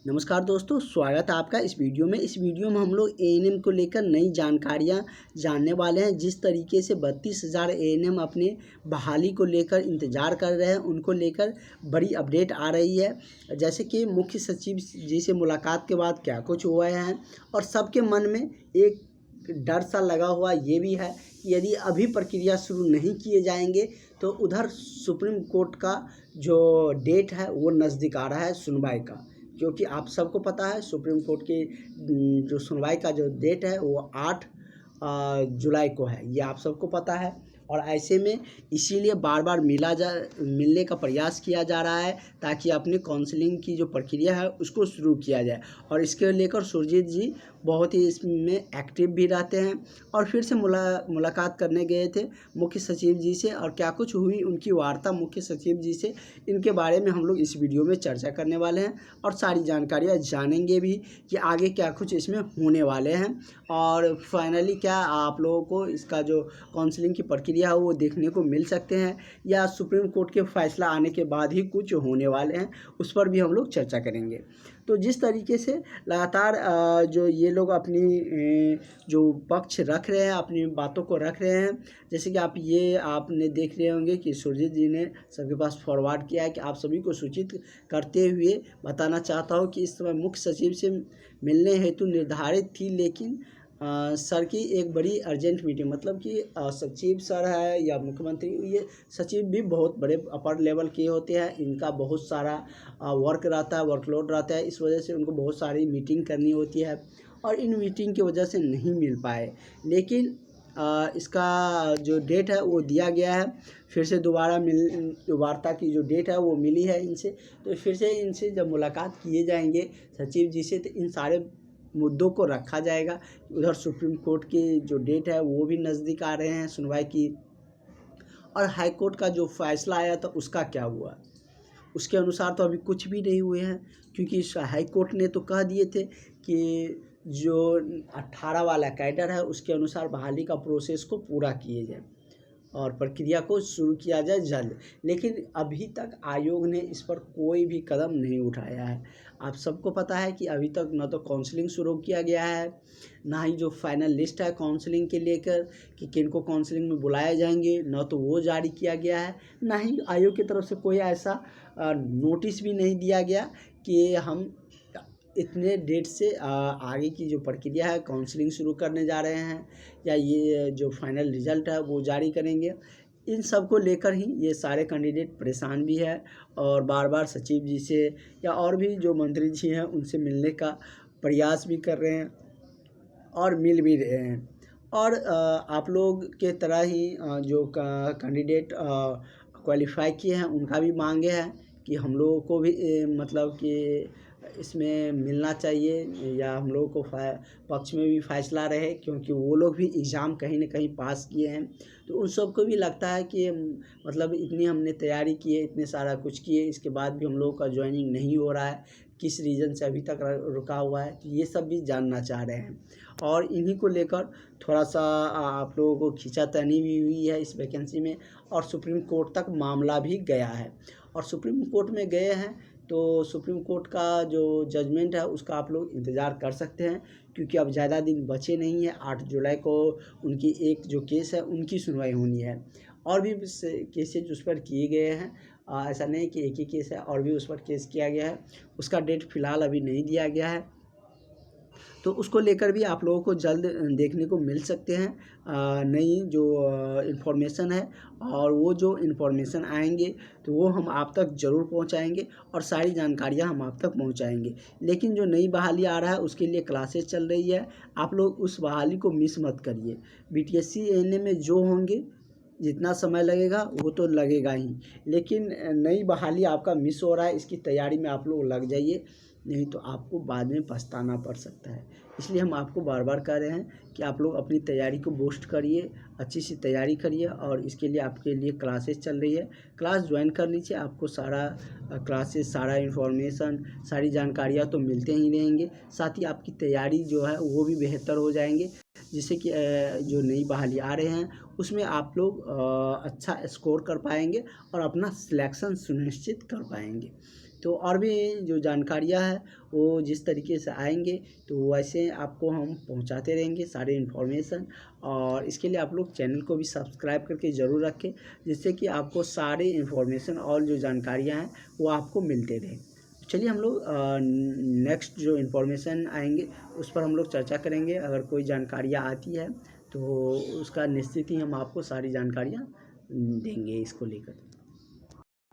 नमस्कार दोस्तों, स्वागत है आपका इस वीडियो में। इस वीडियो में हम लोग एएनएम को लेकर नई जानकारियां जानने वाले हैं। जिस तरीके से 32,000 एएनएम अपने बहाली को लेकर इंतज़ार कर रहे हैं, उनको लेकर बड़ी अपडेट आ रही है। जैसे कि मुख्य सचिव जी से मुलाकात के बाद क्या कुछ हुआ है और सबके मन में एक डर सा लगा हुआ ये भी है कि यदि अभी प्रक्रिया शुरू नहीं किए जाएंगे तो उधर सुप्रीम कोर्ट का जो डेट है वो नज़दीक आ रहा है सुनवाई का। क्योंकि आप सबको पता है सुप्रीम कोर्ट की जो सुनवाई का जो डेट है वो 8 जुलाई को है, ये आप सबको पता है। और ऐसे में इसीलिए बार बार मिलने का प्रयास किया जा रहा है ताकि अपनी काउंसलिंग की जो प्रक्रिया है उसको शुरू किया जाए। और इसके लेकर सुरजीत जी बहुत ही इसमें एक्टिव भी रहते हैं और फिर से मुलाकात करने गए थे मुख्य सचिव जी से, और क्या कुछ हुई उनकी वार्ता मुख्य सचिव जी से, इनके बारे में हम लोग इस वीडियो में चर्चा करने वाले हैं और सारी जानकारियाँ जानेंगे भी कि आगे क्या कुछ इसमें होने वाले हैं और फाइनली क्या आप लोगों को इसका जो काउंसलिंग की प्रक्रिया है वो देखने को मिल सकते हैं या सुप्रीम कोर्ट के फैसला आने के बाद ही कुछ होने वाले हैं, उस पर भी हम लोग चर्चा करेंगे। तो जिस तरीके से लगातार जो ये लोग अपनी जो पक्ष रख रहे हैं, अपनी बातों को रख रहे हैं, जैसे कि आपने देख रहे होंगे कि सुरजीत जी ने सबके पास फॉरवर्ड किया है कि आप सभी को सूचित करते हुए बताना चाहता हूँ कि इस समय मुख्य सचिव से मिलने हेतु निर्धारित थी, लेकिन सर की एक बड़ी अर्जेंट मीटिंग, मतलब कि सचिव सर है या मुख्यमंत्री, ये सचिव भी बहुत बड़े अपर लेवल के होते हैं, इनका बहुत सारा वर्क रहता है, वर्कलोड रहता है, इस वजह से उनको बहुत सारी मीटिंग करनी होती है और इन मीटिंग की वजह से नहीं मिल पाए। लेकिन इसका जो डेट है वो दिया गया है, फिर से दोबारा वार्ता की जो डेट है वो मिली है इनसे, तो फिर से इनसे जब मुलाकात किए जाएंगे सचिव जी से तो इन सारे मुद्दों को रखा जाएगा। उधर सुप्रीम कोर्ट की जो डेट है वो भी नज़दीक आ रहे हैं सुनवाई की, और हाई कोर्ट का जो फैसला आया था उसका क्या हुआ, उसके अनुसार तो अभी कुछ भी नहीं हुए हैं। क्योंकि हाई कोर्ट ने तो कह दिए थे कि जो 18 वाला कैडर है उसके अनुसार बहाली का प्रोसेस को पूरा किए जाए और प्रक्रिया को शुरू किया जाए जल्द, लेकिन अभी तक आयोग ने इस पर कोई भी कदम नहीं उठाया है। आप सबको पता है कि अभी तक न तो काउंसलिंग शुरू किया गया है, ना ही जो फाइनल लिस्ट है काउंसलिंग के लेकर कि किन को काउंसलिंग में बुलाए जाएंगे, न तो वो जारी किया गया है, ना ही आयोग की तरफ से कोई ऐसा नोटिस भी नहीं दिया गया कि हम इतने डेट से आगे की जो प्रक्रिया है काउंसलिंग शुरू करने जा रहे हैं या ये जो फाइनल रिजल्ट है वो जारी करेंगे। इन सब को लेकर ही ये सारे कैंडिडेट परेशान भी है और बार बार सचिव जी से या और भी जो मंत्री जी हैं उनसे मिलने का प्रयास भी कर रहे हैं और मिल भी रहे हैं। और आप लोग के तरह ही जो कैंडिडेट क्वालिफाई किए हैं उनका भी मांगे हैं कि हम लोगों को भी मतलब कि इसमें मिलना चाहिए या हम लोगों को पक्ष में भी फैसला रहे, क्योंकि वो लोग भी एग्ज़ाम कहीं ना कहीं पास किए हैं। तो उन सबको भी लगता है कि मतलब इतनी हमने तैयारी की है, इतने सारा कुछ किए, इसके बाद भी हम लोगों का ज्वाइनिंग नहीं हो रहा है, किस रीज़न से अभी तक रुका हुआ है, तो ये सब भी जानना चाह रहे हैं। और इन्हीं को लेकर थोड़ा सा आप लोगों को खींचातानी भी हुई है इस वैकेंसी में, और सुप्रीम कोर्ट तक मामला भी गया है। और सुप्रीम कोर्ट में गए हैं तो सुप्रीम कोर्ट का जो जजमेंट है उसका आप लोग इंतज़ार कर सकते हैं, क्योंकि अब ज़्यादा दिन बचे नहीं हैं। 8 जुलाई को उनकी एक जो केस है उनकी सुनवाई होनी है, और भी केसेज उस पर किए गए हैं। ऐसा नहीं कि एक ही केस है, और भी उस पर केस किया गया है, उसका डेट फ़िलहाल अभी नहीं दिया गया है, तो उसको लेकर भी आप लोगों को जल्द देखने को मिल सकते हैं नई जो इन्फॉर्मेशन है। और वो जो इन्फॉर्मेशन आएंगे तो वो हम आप तक ज़रूर पहुंचाएंगे और सारी जानकारियां हम आप तक पहुंचाएंगे। लेकिन जो नई बहाली आ रहा है उसके लिए क्लासेस चल रही है, आप लोग उस बहाली को मिस मत करिए। बीटीएससी एएनएम में जो होंगे जितना समय लगेगा वो तो लगेगा ही, लेकिन नई बहाली आपका मिस हो रहा है, इसकी तैयारी में आप लोग लग जाइए, नहीं तो आपको बाद में पछताना पड़ सकता है। इसलिए हम आपको बार बार कह रहे हैं कि आप लोग अपनी तैयारी को बूस्ट करिए, अच्छी सी तैयारी करिए, और इसके लिए आपके लिए क्लासेस चल रही है, क्लास ज्वाइन कर लीजिए। आपको सारा क्लासेस, सारा इन्फॉर्मेशन, सारी जानकारियाँ तो मिलते ही रहेंगे, साथ ही आपकी तैयारी जो है वो भी बेहतर हो जाएंगे, जिससे कि जो नई बहाली आ रहे हैं उसमें आप लोग अच्छा स्कोर कर पाएंगे और अपना सिलेक्शन सुनिश्चित कर पाएंगे। तो और भी जो जानकारियाँ हैं वो जिस तरीके से आएंगे तो वैसे आपको हम पहुंचाते रहेंगे सारे इन्फॉर्मेशन। और इसके लिए आप लोग चैनल को भी सब्सक्राइब करके ज़रूर रखें, जिससे कि आपको सारे इन्फॉर्मेशन और जो जानकारियाँ हैं वो आपको मिलते रहें। चलिए हम लोग नेक्स्ट जो इन्फॉर्मेशन आएंगे उस पर हम लोग चर्चा करेंगे। अगर कोई जानकारियाँ आती है तो उसका निश्चित ही हम आपको सारी जानकारियाँ देंगे इसको लेकर।